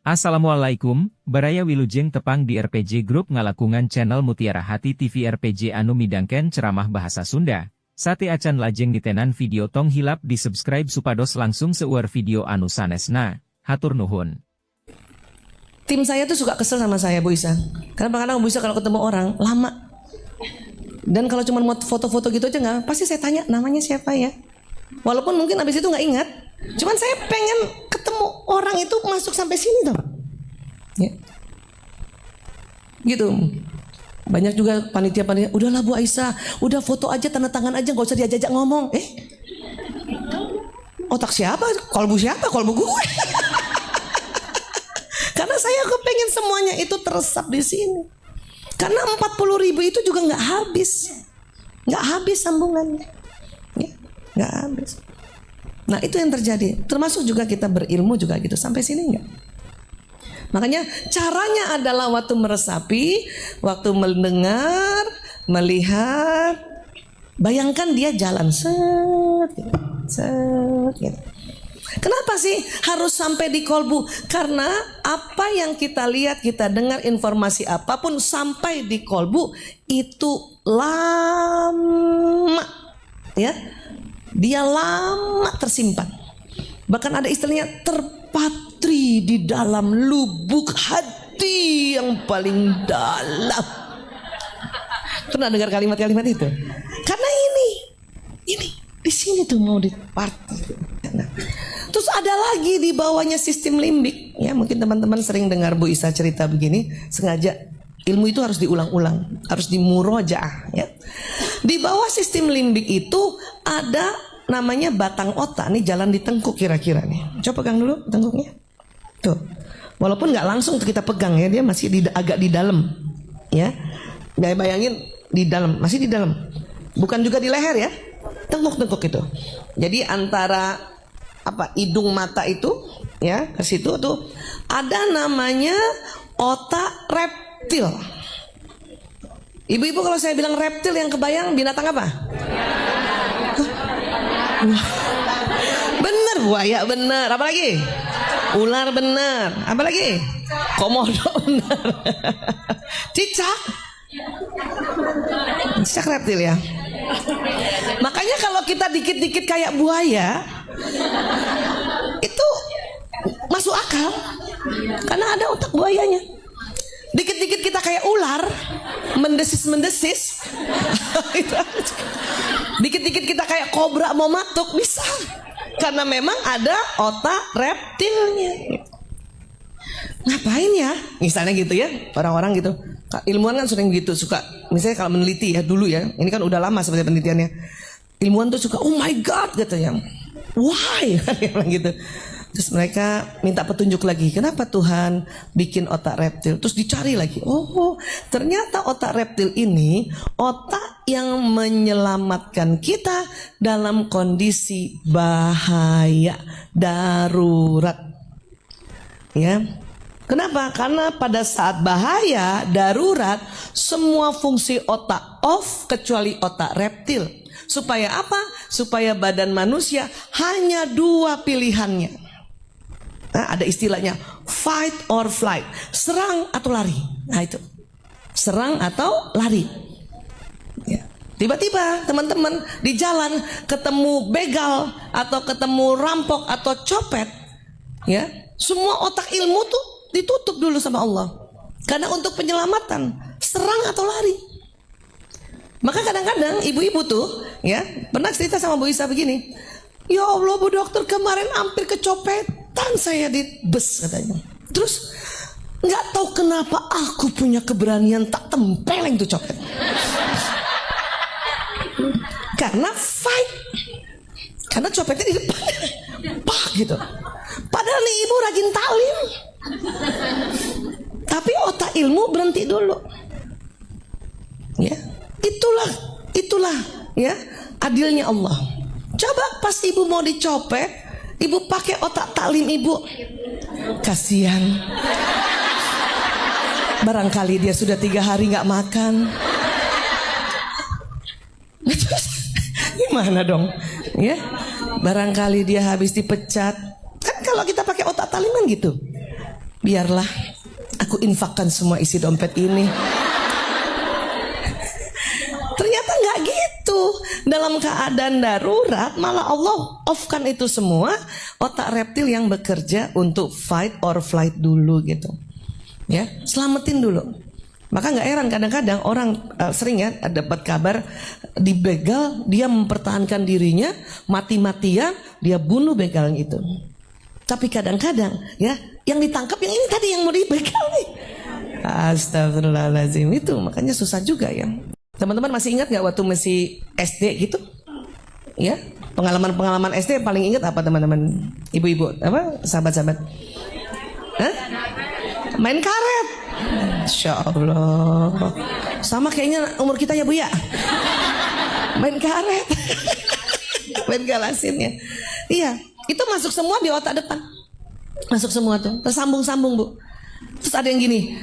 Assalamualaikum, baraya wilujeng tepang di RPG Group ngalakungan channel Mutiara Hati TV RPG anu midangken ceramah bahasa Sunda. Sate acan lajeng ditenan video tong hilap di subscribe supados langsung seueur video anu sanesna. Hatur nuhun. Tim saya tuh suka kesel sama saya, Bu Isa. Karena kadang-kadang Bu Isa kalau ketemu orang lama. Dan kalau cuma mau foto-foto gitu aja nggak, pasti saya tanya namanya siapa ya. Walaupun mungkin abis itu nggak ingat. Cuman saya pengen ketemu orang itu masuk sampai sini tuh. Ya. Gitu. Banyak juga panitia-panitia, udahlah Bu Aisyah, udah foto aja, tanda tangan aja, gak usah diajak ngomong. Otak siapa? Kolbu siapa? Kolbu gue. Karena saya kepengen semuanya itu teresap di sini. Karena 40.000 itu juga nggak habis sambungannya, ya, nggak habis. Nah itu yang terjadi. Termasuk juga kita berilmu juga gitu. Sampai sini nggak? Makanya caranya adalah waktu meresapi, waktu mendengar, melihat. Bayangkan dia jalan set, gitu. Kenapa sih harus sampai di kolbu? Karena apa yang kita lihat, kita dengar, informasi apapun sampai di kolbu itu lama, ya. Dia lama tersimpan. Bahkan ada istilahnya terpatri di dalam lubuk hati yang paling dalam. Pernah dengar kalimat-kalimat itu? Karena ini di sini tuh mau dipatri. Nah, terus ada lagi di bawahnya sistem limbik. Ya mungkin teman-teman sering dengar Bu Isa cerita begini. Sengaja ilmu itu harus diulang-ulang, harus dimurojaah, ya. Di bawah sistem limbik itu ada namanya batang otak. Nih jalan di tengkuk kira-kira nih. Coba pegang dulu tengkuknya. Tuh. Walaupun nggak langsung kita pegang ya, dia masih agak di dalam, ya. Bayangin di dalam, masih di dalam. Bukan juga di leher ya. Tengkuk-tengkuk itu. Jadi antara hidung mata itu, ya, ke situ tuh ada namanya otak reptil. Ibu-ibu kalau saya bilang reptil yang kebayang binatang apa? Bener, buaya bener. Apa lagi? Ular bener. Apa lagi? Komodo bener. Cicak. Cicak reptil ya. Makanya kalau kita dikit-dikit kayak buaya, itu masuk akal. Karena ada otak buayanya. Dikit-dikit kita kayak ular, mendesis. Dikit-dikit kita kayak kobra mau matuk, bisa. Karena memang ada otak reptilnya. Ngapain ya? Misalnya gitu ya, orang-orang gitu. Ilmuwan kan sering gitu, suka. Misalnya kalau meneliti ya dulu ya, ini kan udah lama sebenarnya penelitiannya. Ilmuwan tuh suka, oh my god gitu ya. Why? Gitu. Terus mereka minta petunjuk lagi. Kenapa Tuhan bikin otak reptil? Terus dicari lagi. Oh, ternyata otak reptil ini otak yang menyelamatkan kita dalam kondisi bahaya, darurat. Ya. Kenapa? Karena pada saat bahaya, darurat, semua fungsi otak off kecuali otak reptil. Supaya apa? Supaya badan manusia hanya dua pilihannya. Nah, ada istilahnya fight or flight, serang atau lari. Nah itu, serang atau lari. Ya. Tiba-tiba teman-teman di jalan ketemu begal atau ketemu rampok atau copet, ya, semua otak ilmu tuh ditutup dulu sama Allah. Karena untuk penyelamatan, serang atau lari. Maka kadang-kadang ibu-ibu tuh, ya, pernah cerita sama Bu Isa begini. Ya Allah Bu Dokter, kemarin hampir kecopetan saya di bus katanya. Terus nggak tahu kenapa aku punya keberanian tak tempeleng tuh copet. Karena fight. Karena copetnya di depan. Pak gitu. Padahal nih ibu rajin talim. Tapi otak ilmu berhenti dulu. Ya, itulah ya adilnya Allah. Coba pas ibu mau dicopet, ibu pakai otak taklim ibu. Kasihan. Barangkali dia sudah 3 hari nggak makan. Gimana dong? Ya, barangkali dia habis dipecat. Kan kalau kita pakai otak taklim kan gitu. biarlah aku infakkan semua isi dompet ini. Ternyata nggak gitu. Dalam keadaan darurat malah Allah off-kan itu semua. Otak reptil yang bekerja untuk fight or flight dulu gitu. Ya, selamatin dulu. Maka nggak heran kadang-kadang orang sering ya dapat kabar dibegal, dia mempertahankan dirinya, mati-matian dia bunuh begal itu. Tapi kadang-kadang ya yang ditangkap yang ini tadi yang mau dibegal nih. Astagfirullahaladzim, itu makanya susah juga ya. Teman-teman masih ingat gak waktu masih SD gitu? Ya, pengalaman-pengalaman SD paling ingat apa teman-teman? Ibu-ibu, apa sahabat-sahabat? Hah? Main karet. Insya Allah. Sama kayaknya umur kita ya Bu ya. Main karet. Main galasin ya. Iya, itu masuk semua di otak depan. Masuk semua tuh, tersambung-sambung Bu. Terus ada yang gini,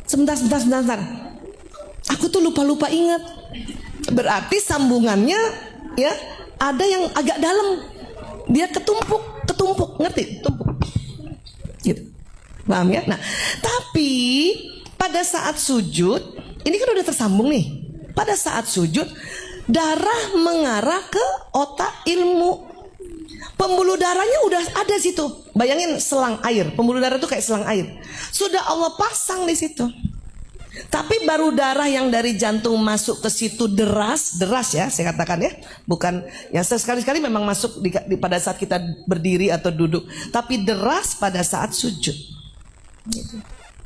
sebentar. Aku tuh lupa ingat. Berarti sambungannya ya ada yang agak dalam. Dia ketumpuk, ngerti? Tumpuk. Gitu. Paham ya? Nah, tapi pada saat sujud, ini kan udah tersambung nih. Pada saat sujud, darah mengarah ke otak ilmu. Pembuluh darahnya udah ada situ. Bayangin selang air. Pembuluh darah itu kayak selang air. Sudah Allah pasang di situ. Tapi baru darah yang dari jantung masuk ke situ deras ya saya katakan ya, bukan yang sekali-sekali memang masuk pada saat kita berdiri atau duduk, tapi deras pada saat sujud.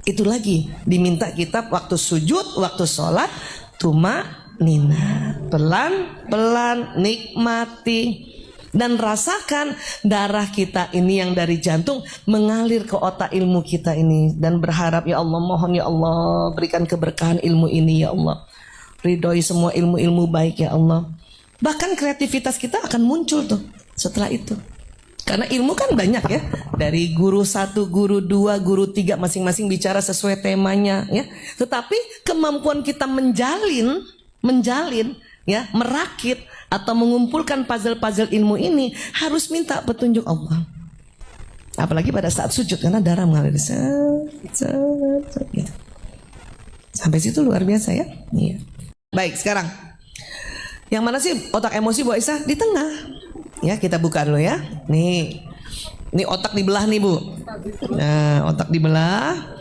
Itu lagi diminta kita waktu sujud, waktu sholat, tumanina, pelan-pelan nikmati. Dan rasakan darah kita ini yang dari jantung mengalir ke otak ilmu kita ini. Dan berharap ya Allah, mohon ya Allah berikan keberkahan ilmu ini ya Allah. Ridhoi semua ilmu-ilmu baik ya Allah. Bahkan kreativitas kita akan muncul tuh setelah itu. Karena ilmu kan banyak ya. Dari guru 1, guru 2, guru 3 masing-masing bicara sesuai temanya ya. Tetapi kemampuan kita menjalin ya, merakit atau mengumpulkan puzzle-puzzle ilmu ini harus minta petunjuk Allah. Apalagi pada saat sujud karena darah mengalir gitu. Sampai situ luar biasa ya. Iya. Baik, sekarang yang mana sih otak emosi Bu Aisyah? Di tengah. Ya, kita buka dulu ya. Nih otak dibelah nih Bu. Nah, otak dibelah.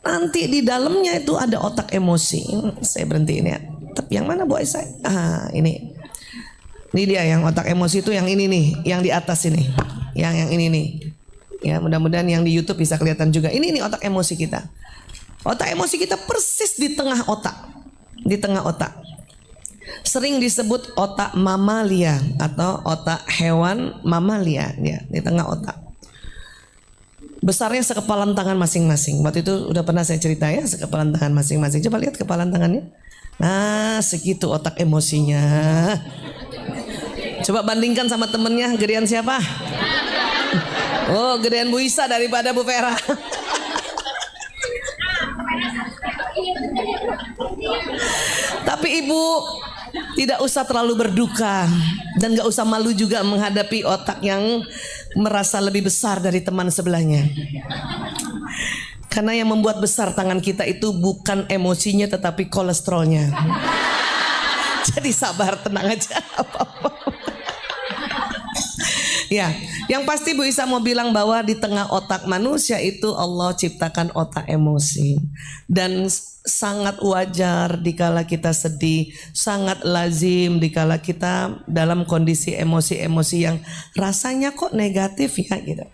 Nanti di dalamnya itu ada otak emosi. Saya berhentiin ya. Tapi yang mana Bu Aisyah? Ini dia yang otak emosi itu yang ini nih, yang di atas ini, yang ini nih. Ya mudah-mudahan yang di YouTube bisa kelihatan juga. Ini otak emosi kita. Otak emosi kita persis di tengah otak, Sering disebut otak mamalia atau otak hewan mamalia, ya di tengah otak. Besarnya sekepalan tangan masing-masing. Waktu itu udah pernah saya cerita ya, sekepalan tangan masing-masing. Coba lihat kepalan tangannya. Nah, segitu otak emosinya. Coba bandingkan sama temennya, gedean siapa? Oh, gedean Bu Isa daripada Bu Vera. Tapi Ibu tidak usah terlalu berduka dan gak usah malu juga menghadapi otak yang merasa lebih besar dari teman sebelahnya. Karena yang membuat besar tangan kita itu bukan emosinya tetapi kolesterolnya. Jadi sabar, tenang aja. Ya, yang pasti Bu Isa mau bilang bahwa di tengah otak manusia itu Allah ciptakan otak emosi. Dan sangat wajar dikala kita sedih, sangat lazim dikala kita dalam kondisi emosi-emosi yang rasanya kok negatif ya gitu.